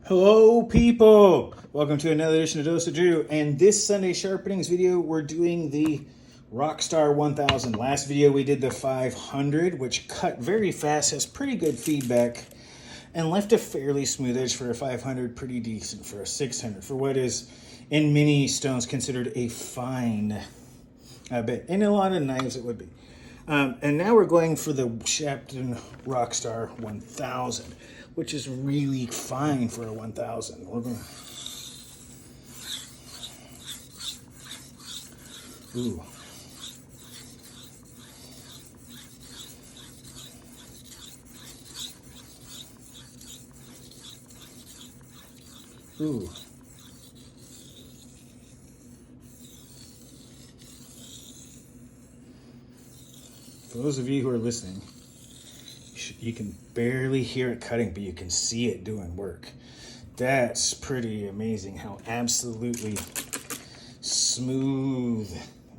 Hello people! Welcome to another edition of Dose of Drew, and this Sunday Sharpenings video we're doing the Rockstar 1000. Last video we did the 500, which cut very fast, has pretty good feedback, and left a fairly smooth edge for a 500, pretty decent for a 600, for what is in many stones considered a fine bit. In a lot of knives it would be. And now we're going for the Shapton Rockstar 1000, which is really fine for a 1000. We're going to... Ooh. Ooh. For those of you who are listening, you can barely hear it cutting, but you can see it doing work. That's pretty amazing how absolutely smooth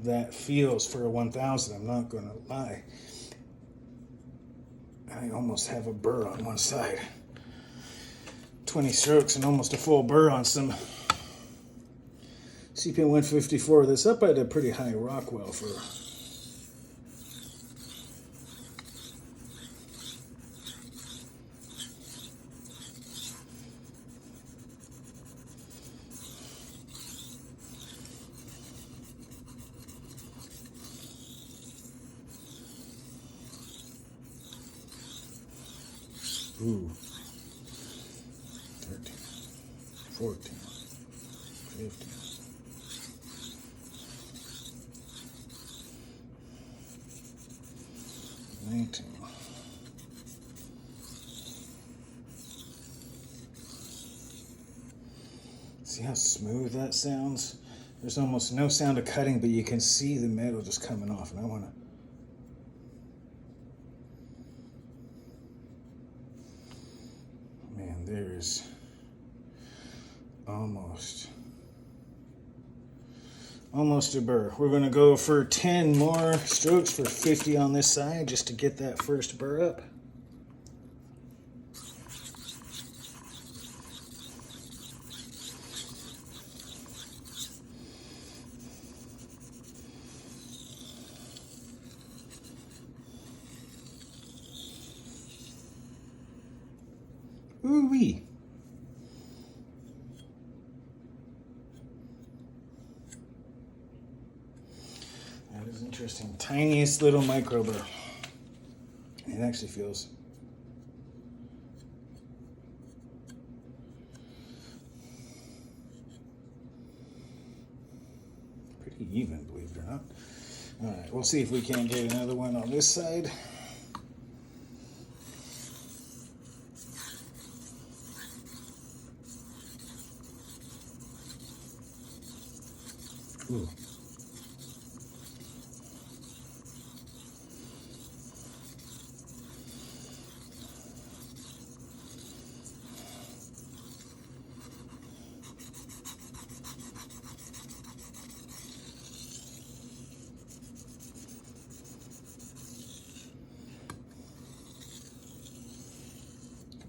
that feels for a 1000. I'm not going to lie. I almost have a burr on one side. 20 strokes and almost a full burr on some CPM 154. That's up at a pretty high Rockwell for... Ooh. 13, 14, 15. See how smooth that sounds? There's almost no sound of cutting, but you can see the metal just coming off. And I want to... Man, there's almost a burr. We're going to go for 10 more strokes for 50 on this side just to get that first burr up. Ooh-wee. That is interesting. Tiniest little micro burr. It actually feels pretty even, believe it or not. All right, we'll see if we can't get another one on this side. Ooh.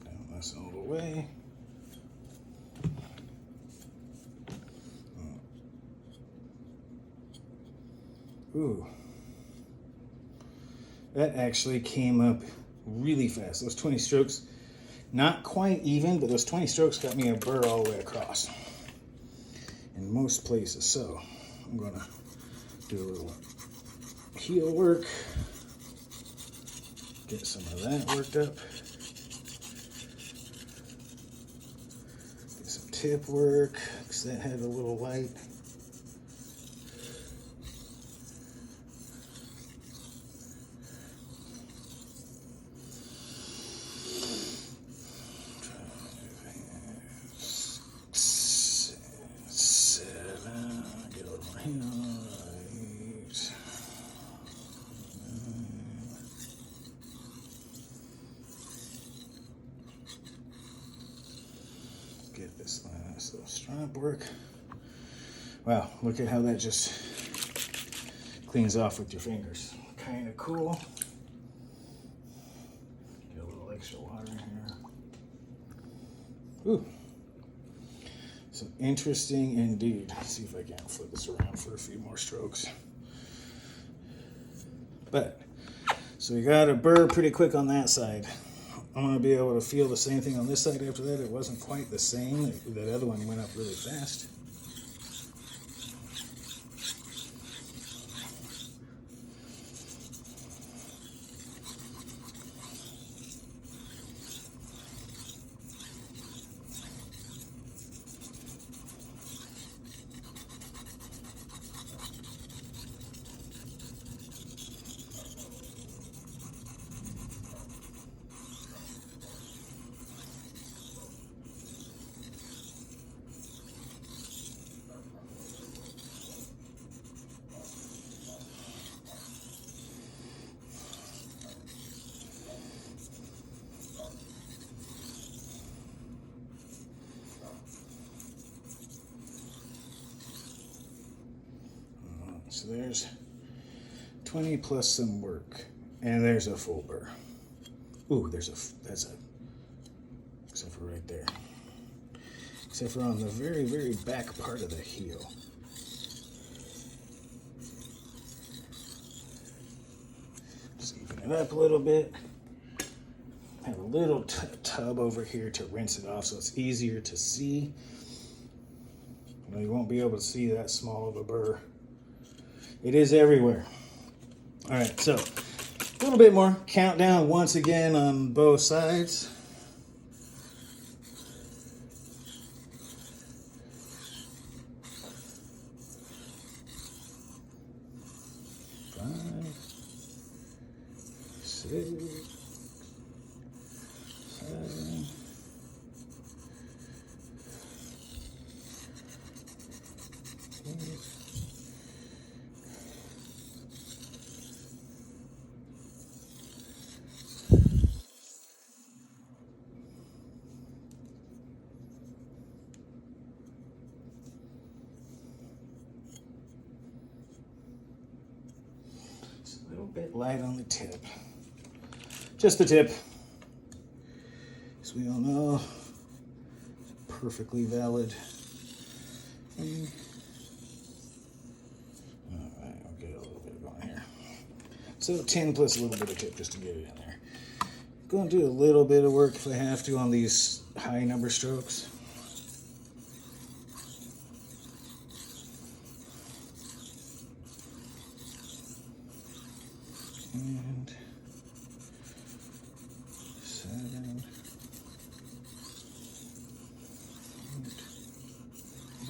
Down this all the way. Ooh, that actually came up really fast. Those 20 strokes, not quite even, but those 20 strokes got me a burr all the way across in most places. So I'm gonna do a little heel work, get some of that worked up, get some tip work, because that had a little light. Get this last little strap work. Wow, look at how that just cleans off with your fingers. Kind of cool. Get a little extra water in here. Ooh, So interesting indeed. Let's see if I can flip this around for a few more strokes. But, so we got a burr pretty quick on that side. I'm going to be able to feel the same thing on this side after that. It wasn't quite the same. That other one went up really fast. So there's 20 plus some work, and there's a full burr. Ooh, that's a, except for right there. Except for on the very, very back part of the heel. Just even it up a little bit. Have a little tub over here to rinse it off so it's easier to see. You won't be able to see that small of a burr. It is everywhere. All right, so a little bit more countdown once again on both sides. Five, 6, 7, 8. A little bit light on the tip. Just the tip. As we all know, perfectly valid thing. All right, I'll get a little bit going here. So 10 plus a little bit of tip just to get it in there. Going to do a little bit of work if I have to on these high number strokes. And 7,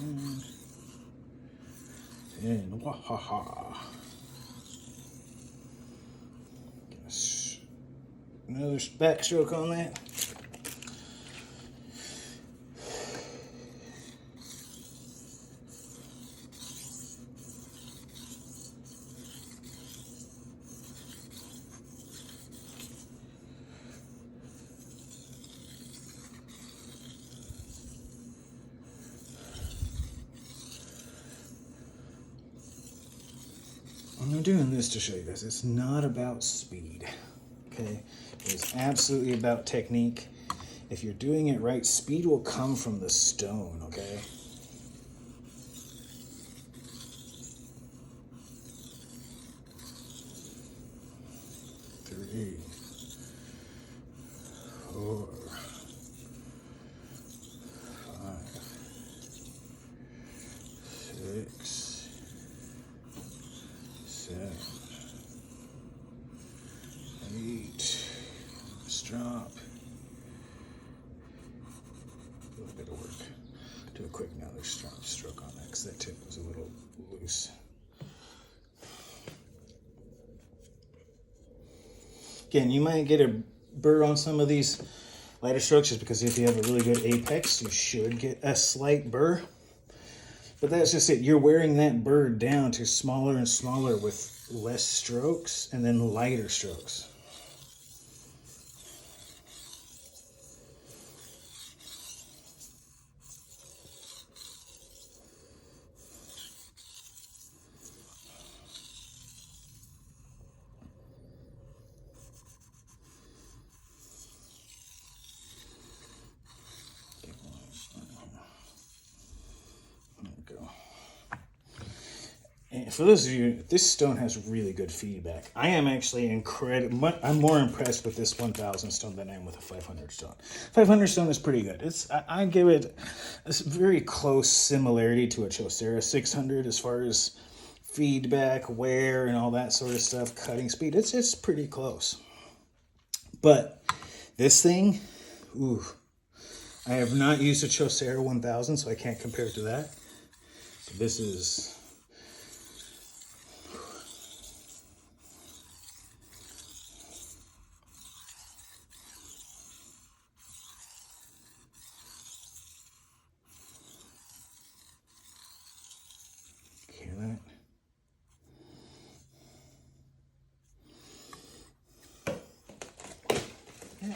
8, 9, 10. Wahaha. Another backstroke on that. I'm doing this to show you guys. It's not about speed, okay? It's absolutely about technique. If you're doing it right, speed will come from the stone, okay? Three, 4, 5, 6, 7, 8. Let's drop. A little bit of work. Do a quick another stroke on that because that tip was a little loose. Again, you might get a burr on some of these lighter strokes just because if you have a really good apex, you should get a slight burr. But that's just it. You're wearing that burr down to smaller and smaller with less strokes and then lighter strokes. for those of you, this stone has really good feedback. I am actually I'm more impressed with this 1000 stone than I am with a 500 stone. 500 stone is pretty good. I give it a very close similarity to a Chaucera 600 as far as feedback, wear, and all that sort of stuff, cutting speed. It's pretty close. But this thing, ooh, I have not used a Chaucera 1000, so I can't compare it to that. So this is... Hear that? Yeah.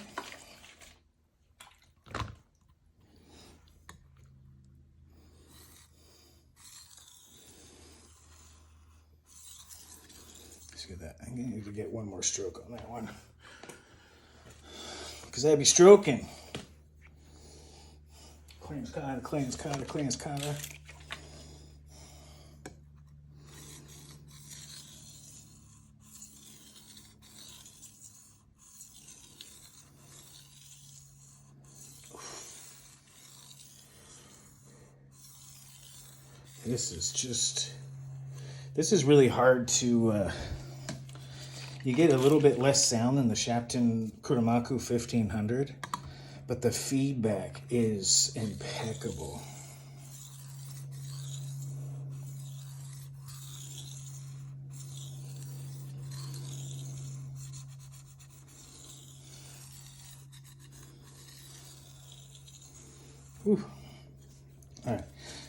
Let's get that. I'm going to need to get one more stroke on that one, because I'd be stroking. Cleans kata, cleans kata, cleans kata. This is really hard to, you get a little bit less sound than the Shapton Kuramaku 1500, but the feedback is impeccable. Whew. All right,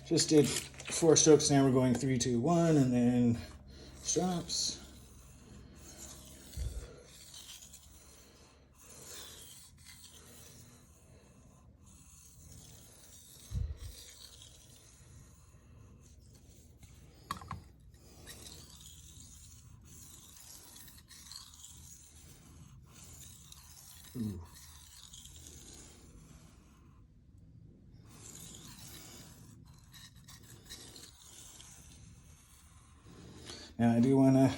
just did 4 strokes. Now we're going 3, 2, 1, and then stops. Ooh. Now I do want to,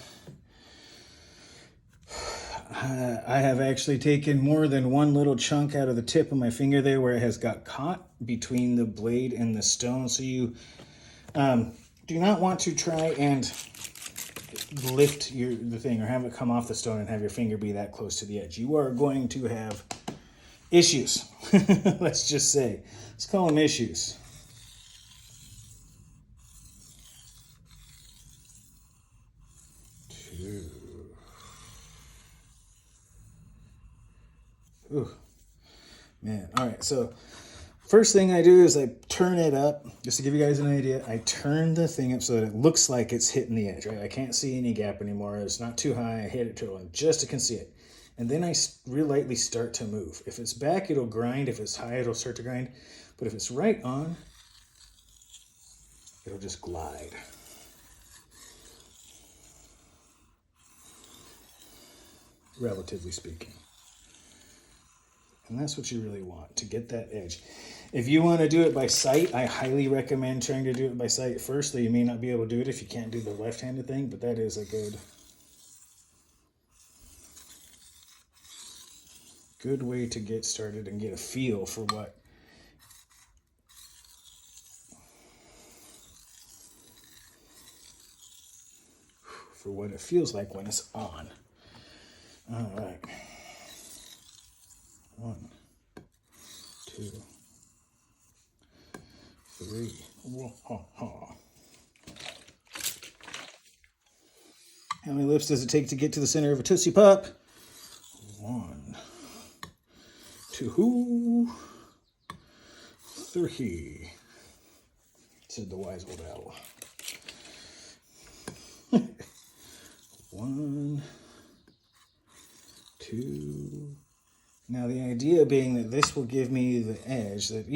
I have actually taken more than one little chunk out of the tip of my finger there where it has got caught between the blade and the stone. So you do not want to try and lift the thing or have it come off the stone and have your finger be that close to the edge. You are going to have issues. Let's just say. Let's call them issues. Ooh, man. All right, so first thing I do is I turn it up, just to give you guys an idea. I turn the thing up so that it looks like it's hitting the edge, right? I can't see any gap anymore. It's not too high. I hit it to it just to see it. And then I real lightly start to move. If it's back, it'll grind. If it's high, it'll start to grind. But if it's right on, it'll just glide. Relatively speaking. And that's what you really want, to get that edge. If you want to do it by sight, I highly recommend trying to do it by sight first, though you may not be able to do it if you can't do the left-handed thing, but that is a good way to get started and get a feel for what it feels like when it's on. All right. 1, 2, 3. How many lifts does it take to get to the center of a Tootsie Pop? 1, 2, 3. Said the wise old owl. 1, 2. Now the idea being that this will give me the edge that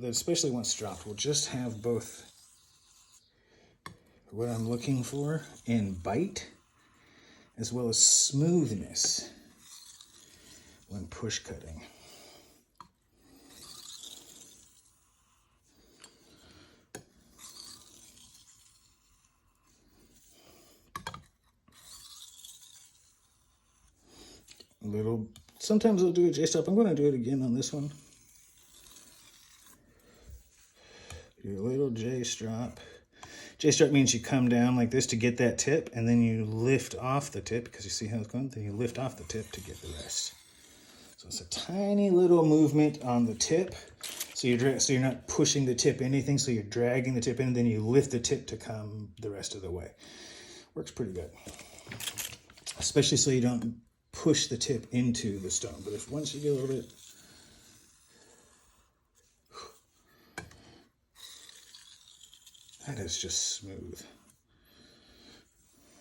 especially once dropped, will just have both what I'm looking for in bite as well as smoothness when push cutting. little, sometimes I'll do a J-strap. I'm going to do it again on this one. Do a little J-strap. J-strap means you come down like this to get that tip, and then you lift off the tip, because you see how it's going? Then you lift off the tip to get the rest. So it's a tiny little movement on the tip. So you're not pushing the tip anything, so you're dragging the tip in, and then you lift the tip to come the rest of the way. Works pretty good. Especially so you don't push the tip into the stone. But if once you get a little bit, that is just smooth.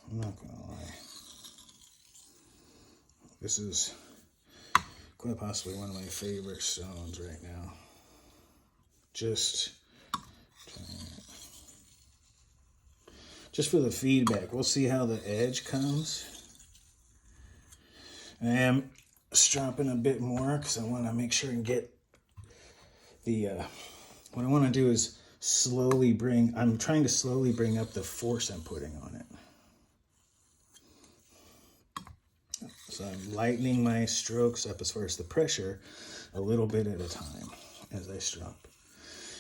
I'm not gonna lie. This is quite possibly one of my favorite stones right now. Just for the feedback. We'll see how the edge comes. I am stropping a bit more because I want to make sure and get the, what I want to do is I'm trying to slowly bring up the force I'm putting on it. So I'm lightening my strokes up as far as the pressure a little bit at a time as I strop.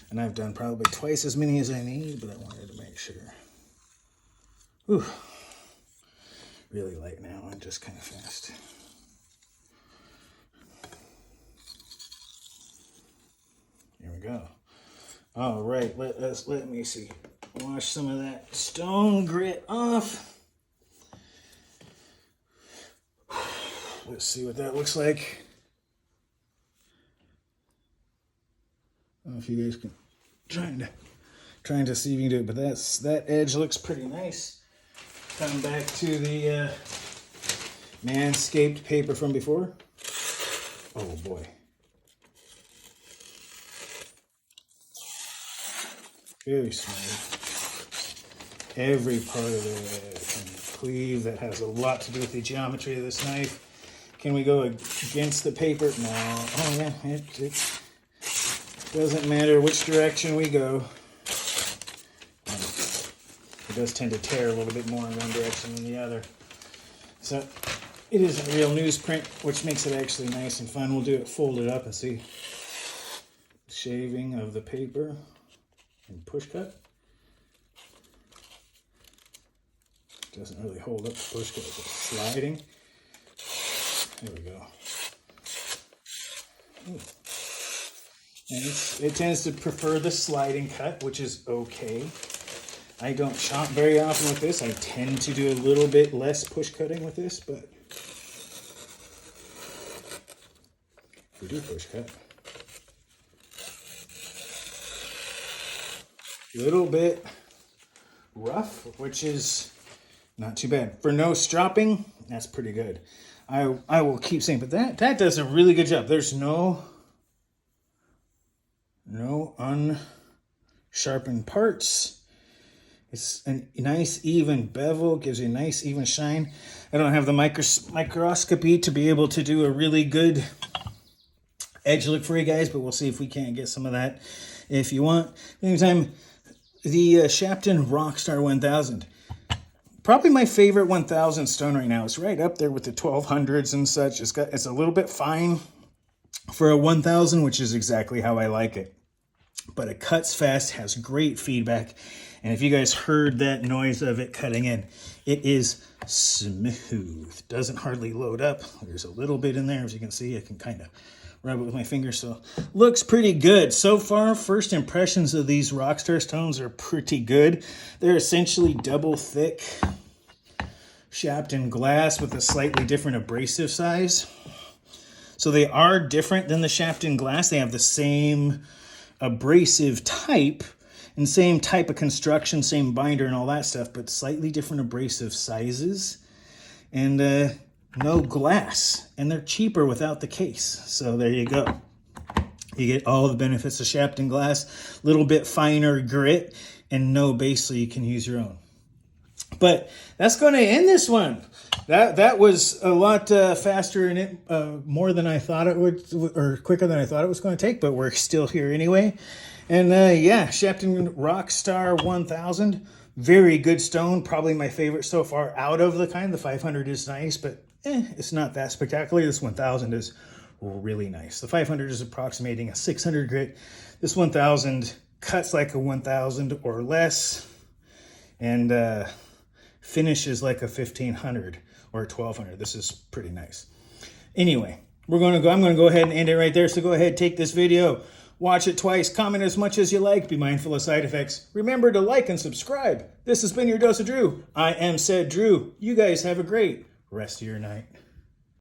And I've done probably twice as many as I need, but I wanted to make sure. Ooh, really light now and just kind of fast. Here we go. All right, let me see. Wash some of that stone grit off. Let's see what that looks like. I don't know if you guys can, trying to see if you can do it, but that edge looks pretty nice. Come back to the Manscaped paper from before. Oh boy. Very smooth. Every part of the cleave that has a lot to do with the geometry of this knife. Can we go against the paper? No. Oh yeah, it doesn't matter which direction we go. It does tend to tear a little bit more in one direction than the other. So it is a real newsprint, which makes it actually nice and fun. We'll do it folded up and see. Shaving of the paper and push cut. Doesn't really hold up the push cut, it's sliding. There we go. Ooh. And it tends to prefer the sliding cut, which is okay. I don't chop very often with this. I tend to do a little bit less push cutting with this, but we do push cut. A little bit rough, which is not too bad. For no stropping, that's pretty good. I will keep saying, but that does a really good job. There's no unsharpened parts. It's a nice even bevel, gives you a nice even shine. I don't have the microscopy to be able to do a really good edge look for you guys, but we'll see if we can't get some of that if you want. Anytime, the Shapton Rockstar 1000. Probably my favorite 1000 stone right now. It's right up there with the 1200s and such. It's a little bit fine for a 1000, which is exactly how I like it. But it cuts fast, has great feedback. And if you guys heard that noise of it cutting in, it is smooth. Doesn't hardly load up. There's a little bit in there, as you can see. I can kind of rub it with my finger, so looks pretty good. So far, first impressions of these Rockstar stones are pretty good. They're essentially double thick Shapton glass with a slightly different abrasive size. So they are different than the Shapton glass. They have the same abrasive type and same type of construction, same binder and all that stuff, but slightly different abrasive sizes. And no glass, and they're cheaper without the case. So there you go. You get all the benefits of Shapton glass, a little bit finer grit, and no base, so you can use your own. But that's going to end this one. That was a lot faster and it more than I thought it would, or quicker than I thought it was going to take. But we're still here anyway. And yeah, Shapton Rockstar 1000, very good stone. Probably my favorite so far out of the kind. The 500 is nice, but it's not that spectacular. This 1000 is really nice. The 500 is approximating a 600 grit. This 1000 cuts like a 1000 or less, and finishes like a 1500 or a 1200. This is pretty nice. Anyway, I'm gonna go ahead and end it right there. So go ahead, take this video, watch it twice, comment as much as you like, be mindful of side effects. Remember to like and subscribe. This has been your Dose of Drew. I am said Drew. You guys have a great rest of your night.